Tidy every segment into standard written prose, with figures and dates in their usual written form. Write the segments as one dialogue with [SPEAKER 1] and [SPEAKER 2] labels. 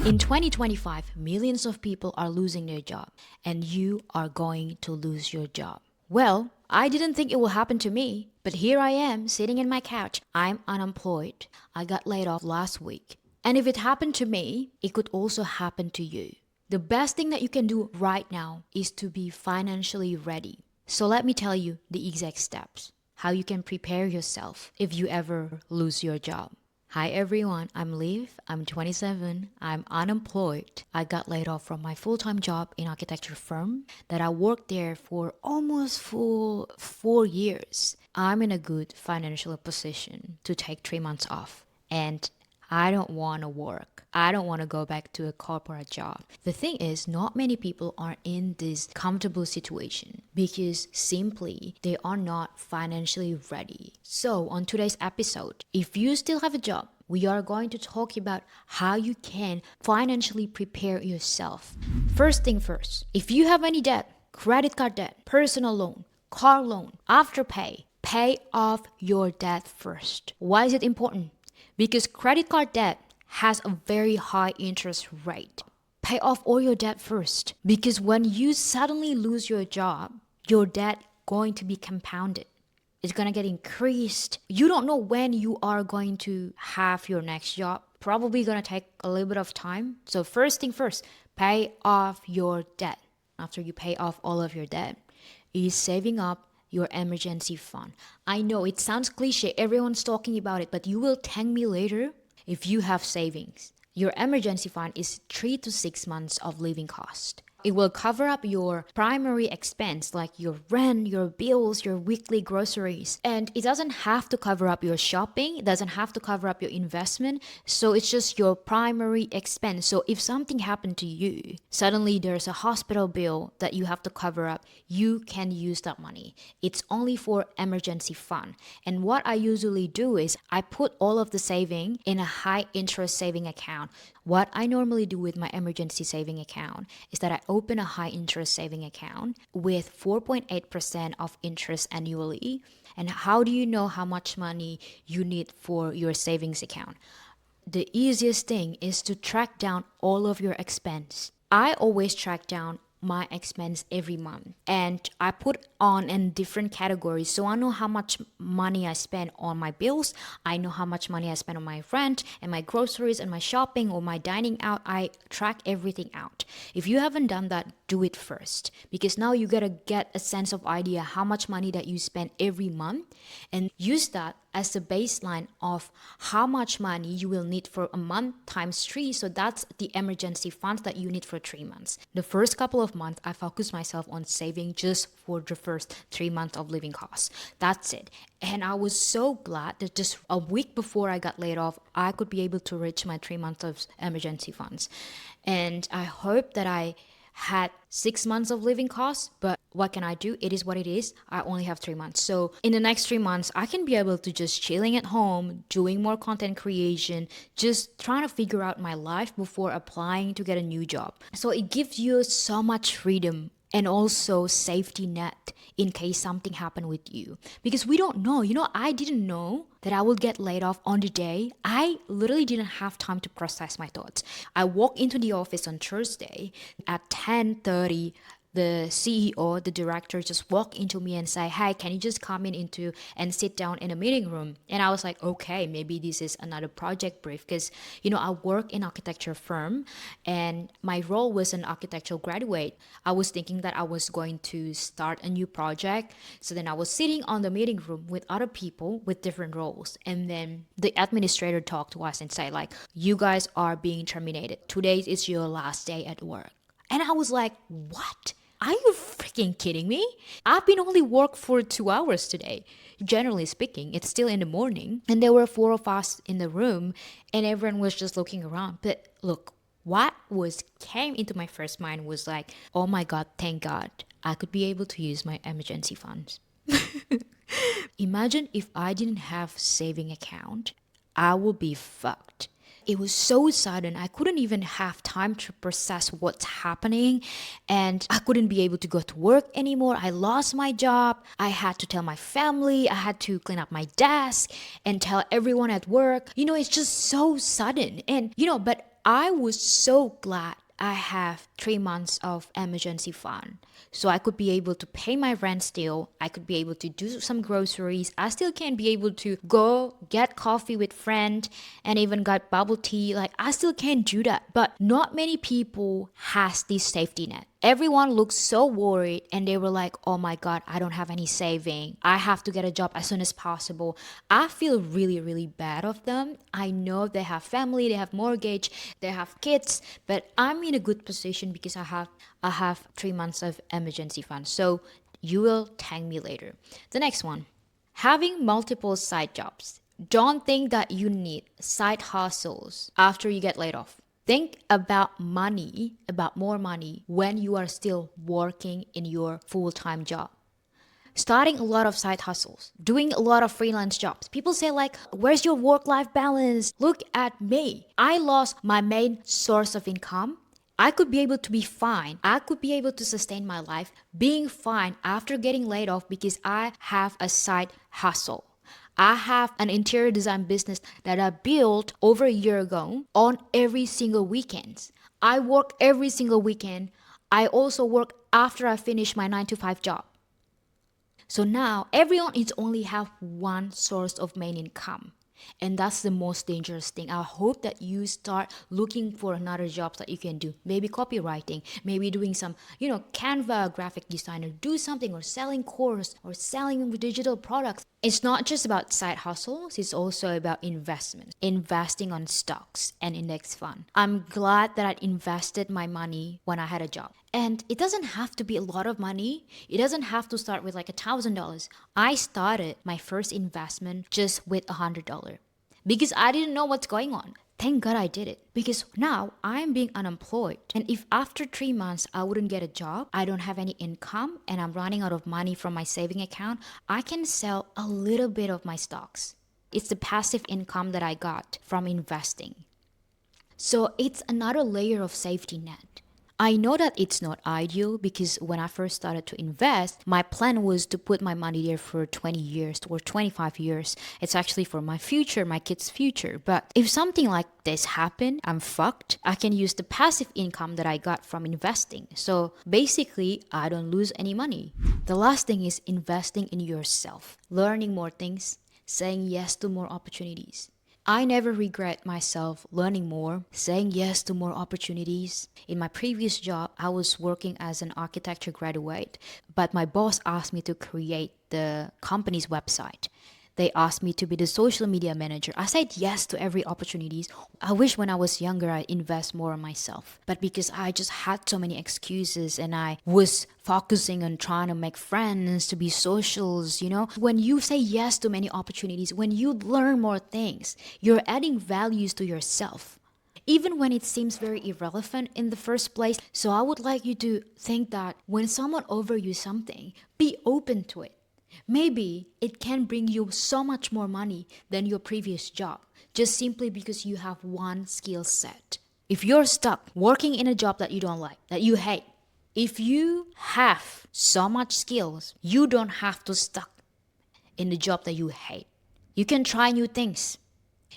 [SPEAKER 1] In 2025, millions of people are losing their job, and you are going to lose your job. Well, I didn't think it will happen to me, but here I am sitting in my couch. I'm unemployed. I got laid off last week. And if it happened to me, it could also happen to you. The best thing that you can do right now is to be financially ready. So let me tell you the exact steps, how you can prepare yourself if you ever lose your job. Hi everyone, I'm Liv, I'm 27, I'm unemployed. I got laid off from my full-time job in architecture firm that I worked there for almost full 4 years. I'm in a good financial position to take 3 months off, and I don't want to work. I don't want to go back to a corporate job. The thing is, not many people are in this comfortable situation because simply they are not financially ready. So on today's episode, if you still have a job, we are going to talk about how you can financially prepare yourself. First thing first, if you have any debt, credit card debt, personal loan, car loan, Afterpay, pay off your debt first. Why is it important? Because credit card debt has a very high interest rate. Pay off all your debt first, because when you suddenly lose your job, your debt going to be compounded. It's going to get increased. You don't know when you are going to have your next job. Probably going to take a little bit of time. So first thing first, pay off your debt. After you pay off all of your debt, is saving up your emergency fund. I know it sounds cliche, everyone's talking about it, but you will thank me later if you have savings. Your emergency fund is 3 to 6 months of living cost. It will cover up your primary expense like your rent, your bills, your weekly groceries. And it doesn't have to cover up your shopping, it doesn't have to cover up your investment. So it's just your primary expense. So if something happened to you, suddenly there's a hospital bill that you have to cover up, you can use that money. It's only for emergency fund. And what I usually do is I put all of the saving in a high interest saving account. What I normally do with my emergency saving account is that I open a high interest saving account with 4.8% of interest annually. And how do you know how much money you need for your savings account? The easiest thing is to track down all of your expense. I always track down my expense every month, and I put on in different categories, so I know how much money I spend on my bills. I know how much money I spend on my rent and my groceries and my shopping or my dining out. I track everything out. If you haven't done that, do it first, because now you gotta get a sense of idea how much money that you spend every month, and use that as the baseline of how much money you will need for a month times 3. So that's the emergency funds that you need for 3 months. The first couple of months, I focused myself on saving just for the first 3 months of living costs. That's it. And I was so glad that just a week before I got laid off, I could be able to reach my 3 months of emergency funds. And I hope that I had 6 months of living costs, but what can I do? It is what it is. I only have 3 months. So in the next 3 months, I can be able to just chilling at home, doing more content creation, just trying to figure out my life before applying to get a new job. So it gives you so much freedom and also safety net in case something happened with you, because we don't know. I didn't know that I would get laid off on the day. I literally didn't have time to process my thoughts. I walked into the office on Thursday at 10:30. The CEO, the director, just walked into me and say, "Hey, can you just come into and sit down in a meeting room?" And I was like, okay, maybe this is another project brief, because I work in architecture firm and my role was an architectural graduate. I was thinking that I was going to start a new project. So then I was sitting on the meeting room with other people with different roles, and then the administrator talked to us and said, like, "You guys are being terminated. Today is your last day at work." And I was like, what? Are you freaking kidding me? I've been only work for 2 hours today. Generally speaking, it's still in the morning, and there were 4 of us in the room, and everyone was just looking around. But look, what came into my first mind was like, oh my God, thank God I could be able to use my emergency funds. Imagine if I didn't have saving account, I would be fucked. It was so sudden. I couldn't even have time to process what's happening, and I couldn't be able to go to work anymore. I lost my job. I had to tell my family. I had to clean up my desk and tell everyone at work. It's just so sudden. And but I was so glad I have 3 months of emergency fund. So I could be able to pay my rent still. I could be able to do some groceries. I still can be able to go get coffee with friend and even get bubble tea. Like I still can do that. But not many people has this safety net. Everyone looks so worried and they were like, oh my God, I don't have any saving. I have to get a job as soon as possible. I feel really, really bad of them. I know they have family, they have mortgage, they have kids, but I'm in a good position because I have 3 months of emergency fund. So you will thank me later. The next one, having multiple side jobs. Don't think that you need side hustles after you get laid off. Think about money, about more money when you are still working in your full-time job. Starting a lot of side hustles, doing a lot of freelance jobs. People say like, where's your work-life balance? Look at me. I lost my main source of income. I could be able to be fine. I could be able to sustain my life being fine after getting laid off because I have a side hustle. I have an interior design business that I built over a year ago on every single weekend. I work every single weekend. I also work after I finish my 9 to 5 job. So now everyone is only have one source of main income. And that's the most dangerous thing. I hope that you start looking for another job that you can do. Maybe copywriting, maybe doing some, Canva graphic designer, do something, or selling course or selling digital products. It's not just about side hustles, it's also about investment, investing on stocks and index fund. I'm glad that I invested my money when I had a job. And it doesn't have to be a lot of money. It doesn't have to start with like $1,000. I started my first investment just with $100 because I didn't know what's going on. Thank God I did it because now I'm being unemployed. And if after 3 months I wouldn't get a job, I don't have any income, and I'm running out of money from my saving account, I can sell a little bit of my stocks. It's the passive income that I got from investing. So it's another layer of safety net. I know that it's not ideal because when I first started to invest, my plan was to put my money there for 20 years or 25 years. It's actually for my future, my kids' future. But if something like this happened, I'm fucked. I can use the passive income that I got from investing. So basically, I don't lose any money. The last thing is investing in yourself, learning more things, saying yes to more opportunities. I never regret myself learning more, saying yes to more opportunities. In my previous job, I was working as an architecture graduate, but my boss asked me to create the company's website. They asked me to be the social media manager. I said yes to every opportunity. I wish when I was younger I'd invest more on myself. But because I just had so many excuses and I was focusing on trying to make friends, to be socials, When you say yes to many opportunities, when you learn more things, you're adding values to yourself. Even when it seems very irrelevant in the first place. So I would like you to think that when someone offers you something, be open to it. Maybe it can bring you so much more money than your previous job, just simply because you have one skill set. If you're stuck working in a job that you don't like, that you hate, if you have so much skills, you don't have to stuck in the job that you hate. You can try new things.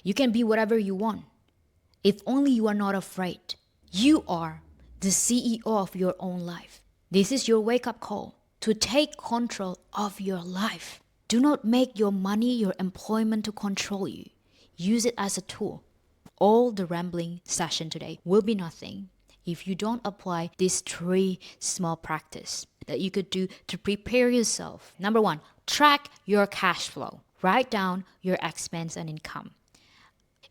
[SPEAKER 1] You can be whatever you want. If only you are not afraid. You are the CEO of your own life. This is your wake-up call to take control of your life. Do not make your money your employment to control you. Use it as a tool. All the rambling session today will be nothing if you don't apply these 3 small practices that you could do to prepare yourself. Number 1, track your cash flow. Write down your expense and income.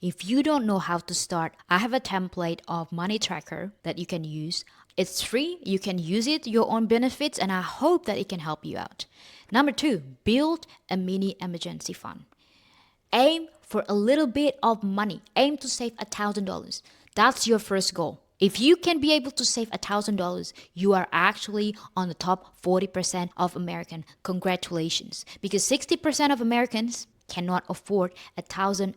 [SPEAKER 1] If you don't know how to start, I have a template of money tracker that you can use. It's free. You can use it, your own benefits, and I hope that it can help you out. Number 2, build a mini emergency fund. Aim for a little bit of money. Aim to save $1,000. That's your first goal. If you can be able to save $1,000, you are actually on the top 40% of Americans. Congratulations. Because 60% of Americans cannot afford $1,000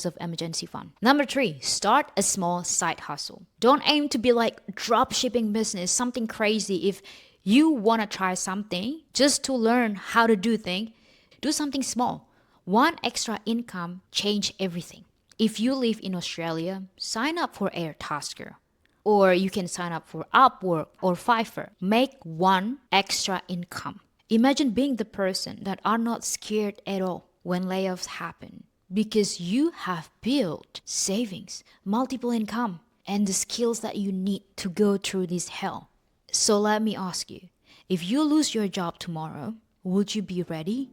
[SPEAKER 1] of emergency fund. Number 3, start a small side hustle. Don't aim to be like drop shipping business, something crazy. If you want to try something just to learn how to do things, do something small. One extra income change everything. If you live in Australia, sign up for Airtasker. Or you can sign up for Upwork or Fiverr. Make one extra income. Imagine being the person that are not scared at all when layoffs happen because you have built savings, multiple income, and the skills that you need to go through this hell. So let me ask you, if you lose your job tomorrow, would you be ready?